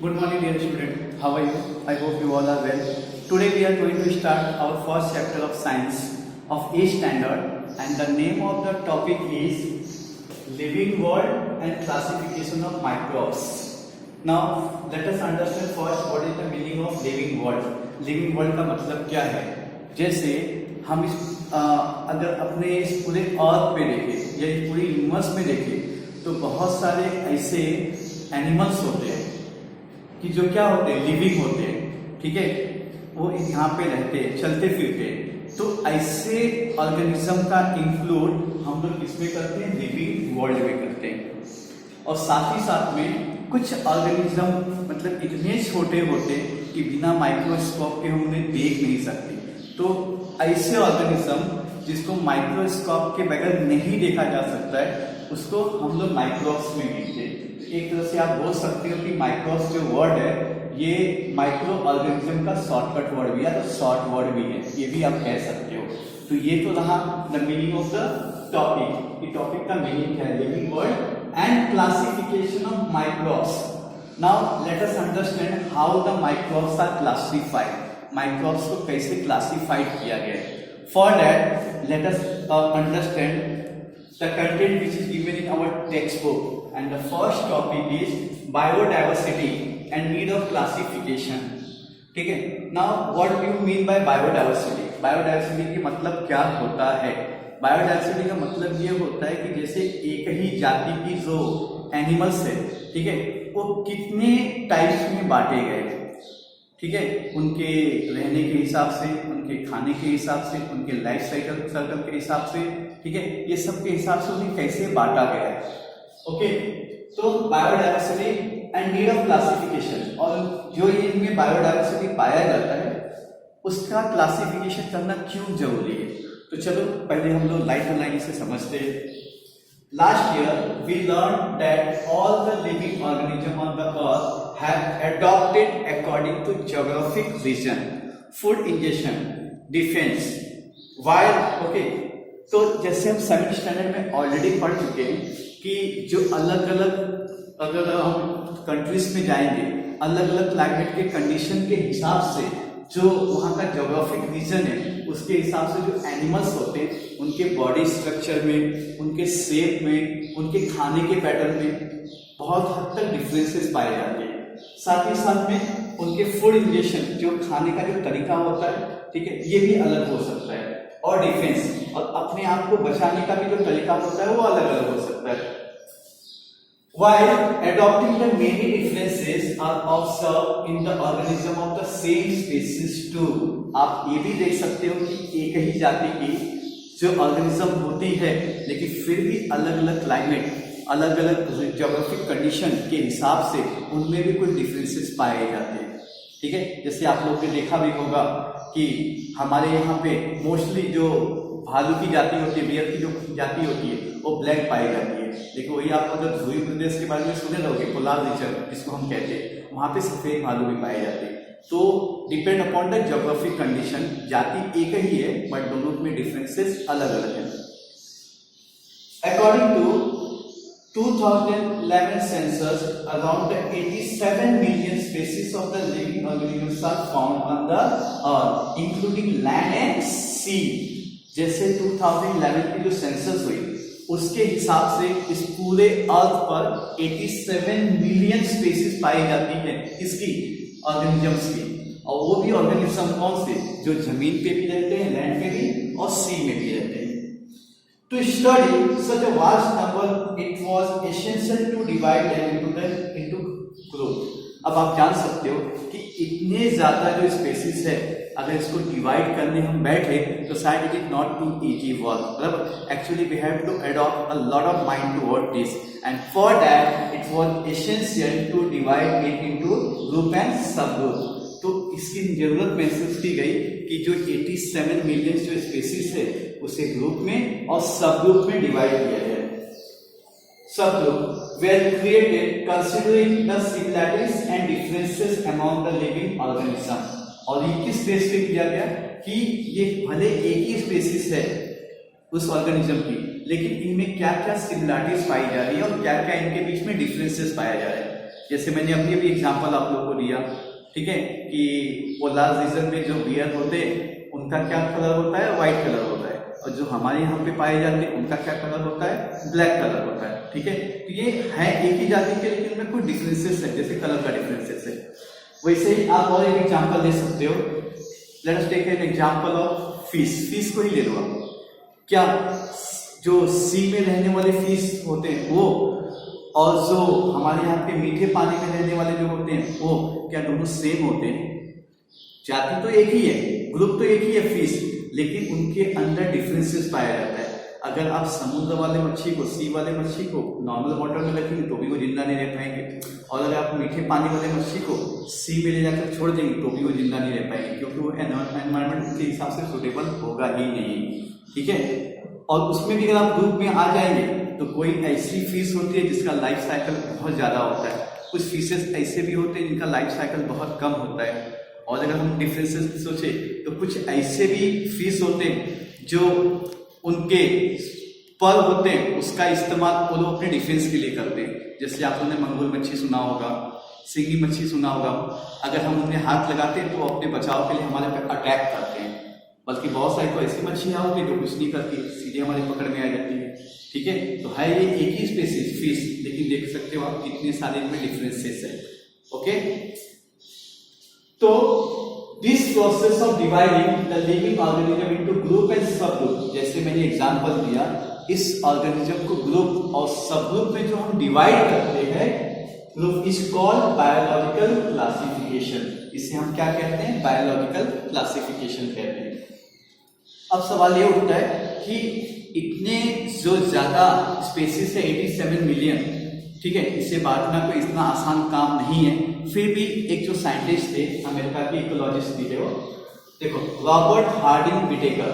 Good morning, dear student. How are you? I hope you all are well. Today we are going to start our first chapter of science of A standard, and the name of the topic is living world and classification of microbes. Now let us understand first what is the meaning of living world. Living world का मतलब क्या है? जैसे हम अगर अपने इस पूरे अर्थ पे देखें या इस पूरे यूनिवर्स में देखें तो बहुत सारे ऐसे एनिमल्स होते हैं कि जो क्या होते हैं, लिविंग होते हैं, ठीक है, वो यहाँ पे रहते हैं, चलते फिरते हैं। तो ऐसे ऑर्गेनिज्म का इंक्लूड हम लोग किसमें करते हैं? लिविंग वर्ल्ड में करते हैं। और साथ ही साथ में कुछ ऑर्गेनिज्म मतलब इतने छोटे होते हैं कि बिना माइक्रोस्कोप के हम उन्हें देख नहीं सकते। तो ऐसे ऑर्गेनिज्म जिसको माइक्रोस्कोप के बगैर नहीं देखा जा सकता है उसको हम लोग माइक्रोब्स में गिनते हैं। एक तरह से आप बोल सकते हो कि माइक्रोब्स जो वर्ड है ये माइक्रो ऑर्गेनिज्म का शॉर्टकट वर्ड भी है, तो शॉर्ट वर्ड भी है, ये भी आप कह सकते हो। तो ये तो रहा the meaning of the topic. ये टॉपिक का मीनिंग क्या है? Living world and classification of microbes. Now let us understand how the microbes are classified. Microbes को कैसे क्लासिफाइड किया गया है। For that let us understand the content which is given in our textbook, and the first topic is biodiversity and need of classification. ठीक है, now what do you mean by biodiversity? Biodiversity की मतलब क्या होता है? Biodiversity का मतलब ये होता है कि जैसे एक ही जाति की जो एनिमल्स है, ठीक है, वो कितने टाइप्स में बांटे गए, ठीक है, उनके रहने के हिसाब से, उनके खाने के हिसाब से, उनके लाइफ सर्कल के हिसाब से, ठीक है, ये सब के हिसाब से उन्हें कैसे बांटा गया है। ओके, तो biodiversity and need of classification, और जो इनमें बायोडाइवर्सिटी पाया जाता है उसका क्लासिफिकेशन करना क्यों जरूरी है। तो चलो पहले हम लोग लाइन टू लाइन इसे समझते हैं। Last year we learned that all the living organisms on the earth have adopted according to geographic region, food ingestion, defense, while okay, तो जैसे हम 7th स्टैंडर्ड में ऑलरेडी पढ़ चुके हैं कि जो अलग अलग अगर हम कंट्रीज में जाएंगे अलग अलग क्लाइमेट के कंडीशन के हिसाब से जो वहाँ का ज्योग्राफिक रीजन है उसके हिसाब से जो एनिमल्स होते हैं उनके बॉडी स्ट्रक्चर में, उनके शेप में, उनके खाने के पैटर्न में बहुत हद तक डिफरेंसेस पाए जाते हैं। साथ ही साथ में उनके फूड इंजेक्शन, जो खाने का जो तरीका होता है, ठीक है, ये भी अलग हो सकता है। और डिफेंस, और अपने आप को बचाने का भी जो तरीका होता है वो अलग अलग हो सकता है। While adopting the many differences are observed in the organism of the same species too, आप ये भी देख सकते हो कि एक ही जाति की जो ऑर्गेनिज्म होती है लेकिन फिर भी अलग अलग क्लाइमेट, अलग अलग ज्योग्राफिक कंडीशन के हिसाब से उनमें भी कुछ डिफरेंसेस पाए जाते हैं, ठीक है। जैसे आप लोग ने देखा भी होगा कि हमारे यहाँ पे मोस्टली जो भालू की जाति होती है, बियर की जो जाति होती है वो ब्लैक पाई जाती है, लेकिन वही आप अगर ध्रुवीय प्रदेश के बारे में सुने रहोगे, पोलार रीजन जिसको हम कहते हैं, वहां पे सफेद भालू भी पाए जाते हैं। तो depend upon the geographic condition, जाति एक ही है बट दोनों में डिफरेंसेस अलग अलग है। According to 2011 census, around 87 million species of the living organisms are found on the earth, including land and sea. जैसे 2011 की जो सेंसस हुई उसके हिसाब से इस पूरे अर्थ पर 87 मिलियन स्पीसीज पाई जाती है इसकी ऑर्गेनिजम्स की, और वो भी ऑर्गेनिज्म कौन से? जो जमीन पे भी रहते हैं, लैंड पे भी और सी में भी रहते हैं। To study such a vast number, it was essential to divide them into groups. अब आप जान सकते हो कि इतने ज्यादा जो स्पेसीज है, अगर इसको डिवाइड करने हम बैठे तो शायद it is not too easy work, मतलब actually we have to adopt a lot of mind toward this, and for that it was essential to divide it into group and sub group. तो इसकी जरूरत महसूस की गई कि जो 87 million जो स्पीसीज है उसे ग्रुप में और सब ग्रुप में डिवाइड किया जाए। सब group were created considering the similarities and differences among the living organisms, और ये किस बेस पे किया गया कि ये भले एक ही स्पीसीज है उस ऑर्गेनिज्म की, लेकिन इनमें क्या क्या सिमिलरिटीज पाई जा रही है और क्या क्या इनके बीच में डिफरेंसेस पाया जा रहा है। जैसे मैंने अभी अभी एग्जांपल आप लोगों को दिया, ठीक है, कि पोलार रीजन में जो बियर होते हैं उनका क्या कलर होता है, व्हाइट कलर होता है, और जो हमारे यहाँ पे पाए जाते हैं उनका क्या कलर होता है, ब्लैक कलर होता है, ठीक है। तो ये है एक ही जाति के, लेकिन उनमें कुछ डिफरेंसेस है, जैसे कलर का डिफरेंसेस है। वैसे ही आप और एक एग्जांपल दे सकते हो। Let us take an example of fish. Fish को ही ले लो आप। क्या जो सी में रहने वाले फिश होते हैं वो और जो हमारे यहाँ पे मीठे पानी में रहने वाले जो होते हैं वो क्या दोनों सेम होते हैं? जाति तो एक ही है, ग्रुप तो एक ही है फिश, लेकिन उनके अंदर डिफरेंसेस पाया जाता है। अगर आप समुद्र वाले मच्छी को, सी वाले मच्छी को नॉर्मल वाटर में रखेंगे तो भी वो जिंदा नहीं रह पाएंगे, और अगर आप मीठे पानी वाले मच्छी को सी में ले जाकर छोड़ देंगे तो भी वो जिंदा नहीं रह पाएंगे, क्योंकि वो एनवायरमेंट के हिसाब से सुटेबल होगा ही नहीं, ठीक है। और उसमें भी अगर आप ग्रुप में आ जाएंगे तो कोई ऐसी फिश होती है जिसका लाइफ साइकिल बहुत ज्यादा होता है, कुछ फिशेस ऐसे भी होते हैं जिनका लाइफ साइकिल बहुत कम होता है। और अगर हम डिफरेंसेस सोचे तो कुछ ऐसे भी फिश होते हैं जो उनके पर होते हैं उसका इस्तेमाल वो लोग अपने डिफेंस के लिए करते हैं। जैसे आप लोगों ने मंगोल मच्छी सुना होगा, सिंगी मच्छी सुना होगा, अगर हम उन्हें हाथ लगाते हैं तो वो अपने बचाव के लिए हमारे पे अटैक करते हैं। बल्कि बहुत सारी तो ऐसी मच्छियाँ होती है जो कुछ नहीं करती, सीधे हमारे पकड़ में आ जाती है, ठीक है। तो है ये एक ही स्पेसीज फिश, लेकिन देख सकते हो आप कितने सारे इनमें डिफरेंसेस है, ओके। तो this process of dividing the living organism into group and sub group, जैसे मैंने एग्जांपल दिया, इस ऑर्गेनिज्म को ग्रुप और सब ग्रुप में जो हम डिवाइड करते हैं group is called biological classification. इसे हम क्या कहते हैं? बायोलॉजिकल क्लासिफिकेशन कहते हैं। अब सवाल ये उठता है कि इतने जो ज्यादा स्पेसीज है 87 मिलियन, ठीक है, इसे बांटना कोई इतना आसान काम नहीं है। फिर भी एक जो साइंटिस्ट थे अमेरिका के इकोलॉजिस्ट भी थे, वो देखो रॉबर्ट हार्डिंग विटेकर,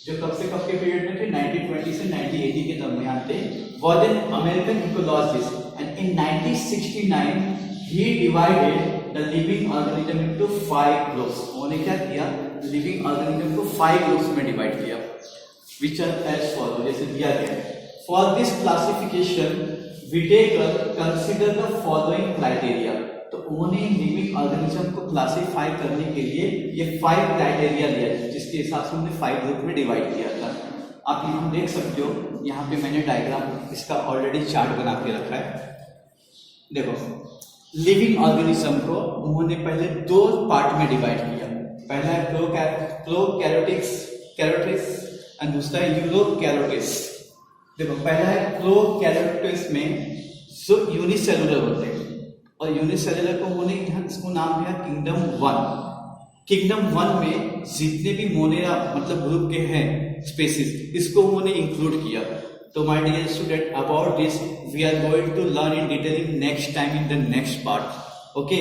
जो कब से कब के पीरियड में थे, 1920 से 1980 के दरमियान थे, was an American ecologist and in 1969 he divided the living organism into 5 groups. उन्होंने क्या किया? लिविंग ऑर्गेनिज्म को 5 ग्रुप्स में डिवाइड किया, which are as follows, जैसे दिया गया। For this classification, Whittaker consider the following criteria। तो उन्होंने लिविंग ऑर्गेनिज्म को क्लासिफाई करने के लिए ये 5 क्राइटेरिया दिया, जिसके हिसाब से उन्होंने 5 ग्रुप में डिवाइड किया था। आप यहाँ देख सकते हो, यहाँ पे मैंने डायग्राम इसका ऑलरेडी चार्ट बना के रखा है। देखो लिविंग ऑर्गेनिज्म को उन्होंने पहले 2 पार्ट में डिवाइड किया। पहला है प्रोकैरियोटिक्स और दूसरा है यूरोकैरियोटिक्स। देखो पहला है प्रोकैरियोटिक्स में जो यूनिसेलुलर होते हैं, और यूनिसेलुलर को उन्होंने यहाँ इसको नाम दिया किंगडम 1। किंगडम 1 में जितने भी मोनेरा मतलब ग्रुप के हैं स्पेसीज, इसको उन्होंने इंक्लूड किया। तो my dear student, about this we are going to learn in detailing next time in the next part, okay.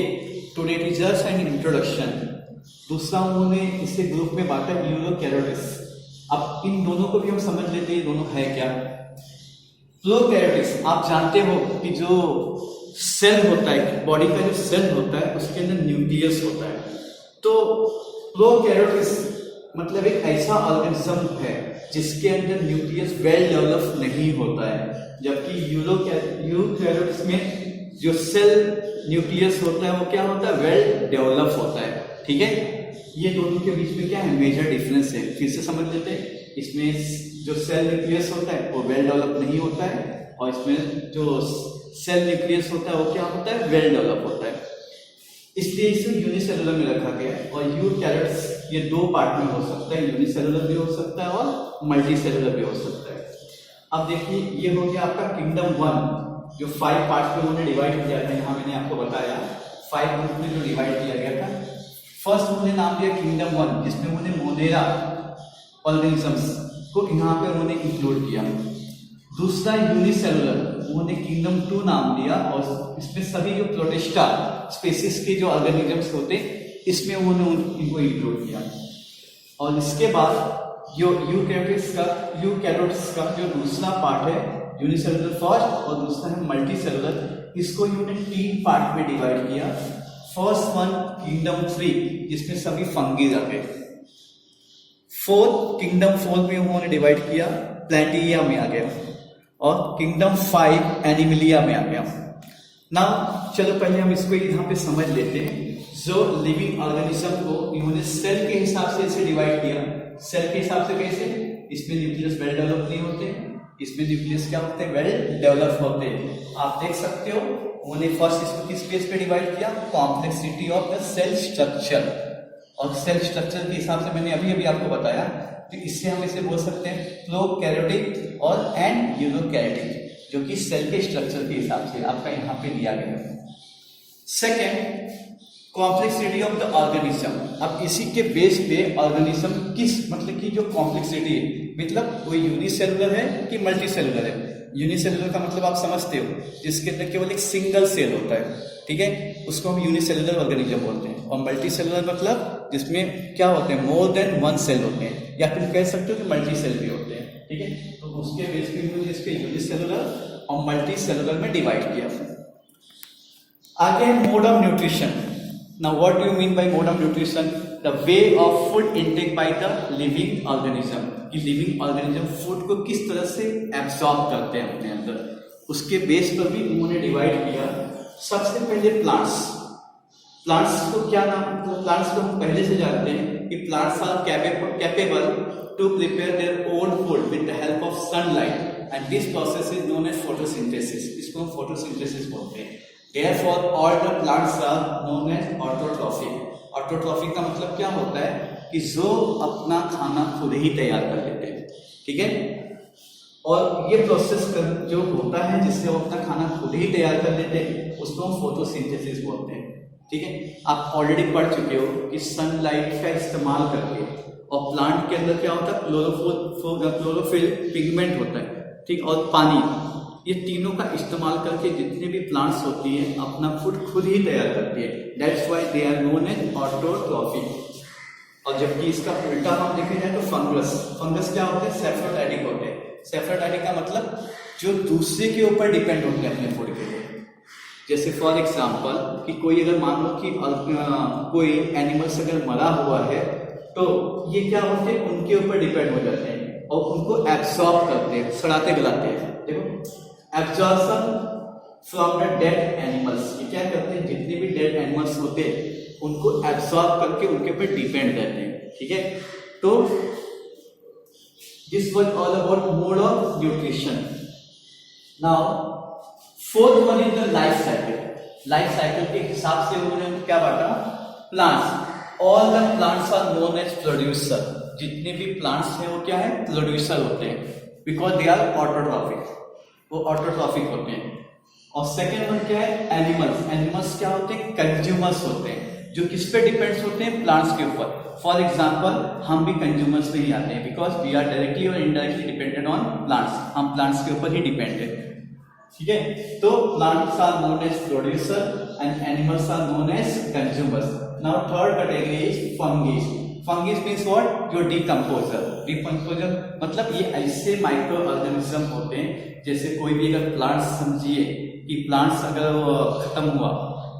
Today it is just an introduction. दूसरा उन्होंने इसे ग्रुप में बांटा यूरोकैरियोटिक्स। अब इन दोनों को भी हम समझ लेते हैं दोनों है क्या। प्रोकैरियोटिक्स, आप जानते हो कि जो सेल होता है, बॉडी का जो सेल होता है उसके अंदर न्यूक्लियस होता है। तो प्रोकैरियोटिक्स मतलब एक ऐसा ऑर्गेनिज्म है जिसके अंदर न्यूक्लियस वेल डेवलप नहीं होता है, जबकि यूरोकैरियोटिक्स में जो सेल न्यूक्लियस होता है वो क्या होता है? वेल डेवलप होता है, ठीक है। ये दोनों के बीच में क्या है? मेजर डिफरेंस है। फिर से समझ लेते हैं। इसमें जो सेल न्यूक्लियस होता है वो वेल डेवलप नहीं होता है, और इसमें जो सेल न्यूक्लियस होता है वो क्या होता है? वेल डेवलप होता है। इसलिए इसे यूनिसेलुलर में रखा गया है। और यूरोकैरियोट्स ये 2 पार्ट में हो सकता है, यूनिसेलुलर भी हो सकता है और मल्टीसेलुलर भी हो सकता है। अब देखिए ये हो गया आपका किंगडम 1, जो 5 पार्ट में उन्होंने डिवाइड किया था। यहाँ मैंने आपको बताया 5 ग्रुप में जो डिवाइड किया गया था। फर्स्ट उन्होंने नाम दिया किंगडम 1, जिसमें उन्होंने मोनेरा ऑर्गेनिजम्स को यहाँ पे उन्होंने इंक्लूड किया। दूसरा यूनिसेलुलर, उन्होंने किंगडम 2 नाम दिया, और इसमें सभी जो प्रोटिस्टा स्पेसीज के जो ऑर्गेनिजम्स होते इसमें उन्होंने इनको इंक्लूड किया। और इसके बाद जो यूकैरियोट्स का जो दूसरा पार्ट है, यूनिसेलुलर फर्स्ट और दूसरा है मल्टीसेलुलर, इसको उन्होंने 3 पार्ट में डिवाइड किया। फर्स्ट वन किंगडम 3, जिसमें सभी फंगी आ गए। किंगडम 4 में उन्होंने डिवाइड किया, प्लैंटिया में आ गया, और किंगडम 5 एनिमिलिया में आ गया। नाउ चलो पहले हम इसको यहाँ पे समझ लेते हैं। जो लिविंग ऑर्गेनिज्म को इन्होंने सेल के हिसाब से इसे डिवाइड किया। सेल के हिसाब से कैसे? इसमें न्यूक्लियस वेल डेवलप नहीं होते, इसमें न्यूक्लियस क्या होते हैं? वेल डेवलप होते हैं। आप देख सकते हो उन्होंने फर्स्ट इसको किस बेस पे डिवाइड किया? Complexity of the cell structure. और सेल स्ट्रक्चर के हिसाब से मैंने अभी आपको बताया, तो इससे हम इसे बोल सकते हैं प्रोकैरियोटिक और एंड यूरोकैरियोटिक, जो कि सेल के स्ट्रक्चर के हिसाब से आपका यहाँ पे दिया गया है। Second, complexity of the organism. अब इसी के बेस पे ऑर्गेनिज्म किस मतलब की जो कॉम्प्लेक्सिटी है, मतलब वो यूनिसेलुलर है कि मल्टी सेलुलर है। यूनिसेलुलर का मतलब आप समझते हो, जिसके अंदर केवल एक सिंगल सेल होता है, ठीक है, उसको हम यूनिसेलुलर ऑर्गेनिज्म बोलते हैं। और मल्टी सेलुलर मतलब जिसमें क्या होते हैं? मोर देन वन सेल होते हैं, या फिर कह सकते हो कि मल्टी सेल भी होते हैं, ठीक है। तो उसके बेस पे इन्होंने इसके यूनिसेलुलर और मल्टी सेलुलर में डिवाइड किया। आगे mode of nutrition. Now what do you mean by mode of nutrition? The way of food intake by the living organism. कि living organism food को किस तरह से absorb करते हैं अपने अंदर, उसके बेस पर भी उन्होंने डिवाइड किया। सबसे पहले प्लांट्स। प्लांट्स को क्या नाम? प्लांट्स को हम पहले से जानते हैं कि plants are capable to prepare their own food with the help of sunlight and this process is known as photosynthesis. इसको हम फोटोसिंथेसिस बोलते हैं। Therefore, all the plants are known as autotrophic. Autotrophic का मतलब क्या होता है? कि जो अपना खाना खुद ही तैयार कर लेते हैं, ठीक है। और ये प्रोसेस जो होता है जिससे वो अपना खाना खुद ही तैयार कर लेते हैं, उसको हम फोटोसिंथेसिस बोलते हैं, ठीक है। आप ऑलरेडी पढ़ चुके हो कि सनलाइट का इस्तेमाल करके, और प्लांट के अंदर क्या होता है? क्लोरोफिल पिगमेंट होता है, ठीक, और पानी, ये तीनों का इस्तेमाल करके जितने भी प्लांट्स होती है अपना फूड खुद ही तैयार करती है। That's why they are known as autotrophic. और जबकि इसका उल्टा हम देखे जाए तो फंगस। फंगस क्या होते हैं? सेफ्रोडाइटिक होते हैं। सेफ्रोडाइटिक का मतलब जो दूसरे के ऊपर डिपेंड होते हैं अपने फूड के लिए। जैसे फॉर एग्जाम्पल कि कोई अगर मान लो कि कोई एनिमल्स अगर मरा हुआ है, तो ये क्या होते हैं? उनके ऊपर डिपेंड हो जाते हैं और उनको एब्सॉर्ब करते हैं, सड़ाते गलाते हैं। देखो, absorption from the dead animals, ये क्या करते हैं? जितने भी डेड एनिमल्स होते हैं उनको एब्सॉर्ब करके उनके ऊपर डिपेंड रहते हैं, ठीक है। तो this was all about mode of nutrition. Now fourth one is the life cycle. Life cycle के हिसाब से उन्होंने क्या बांटा? Plants. All the plants are known as producer. जितने भी प्लांट्स हैं वो क्या है? प्रोड्यूसर होते हैं, बिकॉज दे आर ऑटोट्रॉफिक, वो ऑटोट्रॉफिक होते हैं। और सेकेंड वन क्या है? एनिमल्स। एनिमल्स क्या होते हैं? कंज्यूमर्स होते हैं, जो किस पे डिपेंड्स होते हैं? प्लांट्स के ऊपर। फॉर एग्जांपल हम भी कंज्यूमर्स में ही आते हैं, बिकॉज वी आर डायरेक्टली और इनडायरेक्टली डिपेंडेंट ऑन प्लांट्स। हम प्लांट्स के ऊपर ही डिपेंड है, ठीक है। तो plants are known as producer and animals are known as consumers. Now third category is fungi. Fungi means what? जो डिकम्पोजर। डिकम्पोजर मतलब ये ऐसे माइक्रो ऑर्गेनिज्म होते हैं, जैसे कोई भी अगर प्लांट्स, समझिए कि प्लांट्स अगर खत्म हुआ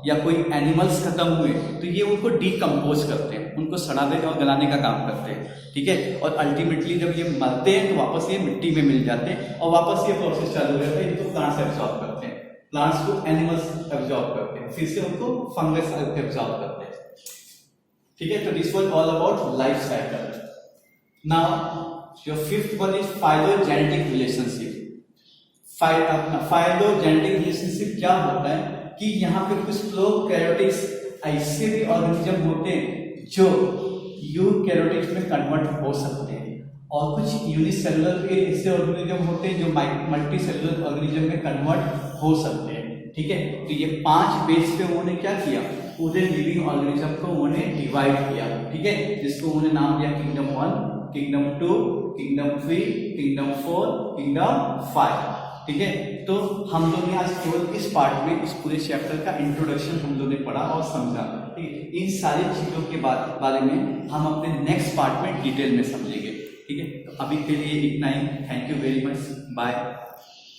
या कोई एनिमल्स खत्म हुए, तो ये उनको डिकम्पोज करते हैं, उनको सड़ाने और गलाने का काम करते हैं, ठीक है। और अल्टीमेटली जब ये मरते हैं तो वापस ये मिट्टी में मिल जाते हैं और वापस ये प्रोसेस चालू हो जाता है। इनको प्लांट्स एब्जॉर्ब करते हैं, प्लांट्स को एनिमल्स एब्जॉर्ब करते हैं, फिर से उनको फंगस एब्जॉर्ब करते हैं, ठीक है। तो this was all about life cycle. Now your fifth one is phylogenetic relationship. Phylogenetic relationship क्या होता है? कि यहाँ पे कुछ प्रोकैरियोटिक्स ऐसे भी ऑर्गेनिज्म होते हैं जो यूकैरियोटिक्स में कन्वर्ट हो सकते हैं, और कुछ यूनिसेलुलर भी ऐसे ऑर्गेनिज्म होते हैं जो मल्टी सेलुलर ऑर्गेनिज्म में कन्वर्ट हो सकते हैं, ठीक है। तो ये 5 बेस पे उन्होंने क्या किया? पूरे लिविंग ऑर्गेनिज्म को उन्होंने डिवाइड किया, ठीक है, जिसको उन्होंने नाम दिया kingdom 1, kingdom 2, kingdom 3, kingdom 4, kingdom 5, ठीक है। तो हम लोग ने आज केवल इस पार्ट में इस पूरे चैप्टर का इंट्रोडक्शन हम लोग ने पढ़ा और समझा, ठीक है। इन सारी चीजों के बारे में हम अपने नेक्स्ट पार्ट में डिटेल में समझेंगे, ठीक है। तो अभी के लिए इतना ही। Thank you very much, bye.